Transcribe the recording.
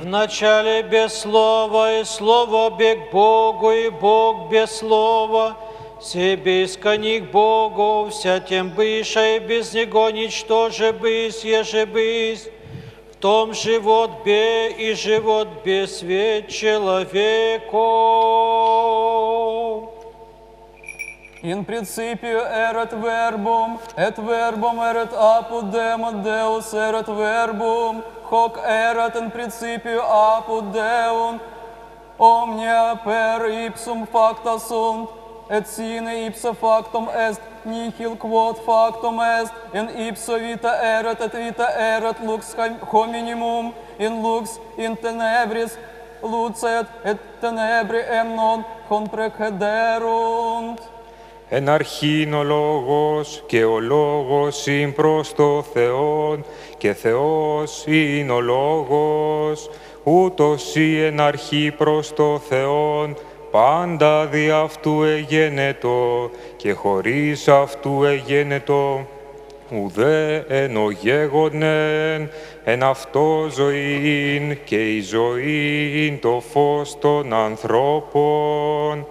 начале без слова, и слово бег Богу, и Бог без слова. Себе искони к Богу, вся тем быша, и без Него ничтоже бысь, еже бысь. В том живот бе, и живот без свет человеку. In principio erat verbum, et verbum erat apud Deus erat verbum, hoc erat in principio apud Deum, omnia per ipsum facta sunt, et sine ipsa factum est, nihil quod factum est, in ipso vita erat, et vita erat lux hominimum, in lux in tenebris lucet, et tenebri non comprehederunt. Εν αρχήν ο Λόγος, και ο Λόγος ειν προς το Θεόν, και Θεός ειν ο Λόγος, ούτως ή εν αρχή προς το Θεόν, πάντα δι' αυτού εγένετο, και χωρίς αυτού εγένετο, ουδέ εν ο γέγονεν, εν αυτό ζωήν, και η ζωή ειν το φως των ανθρώπων.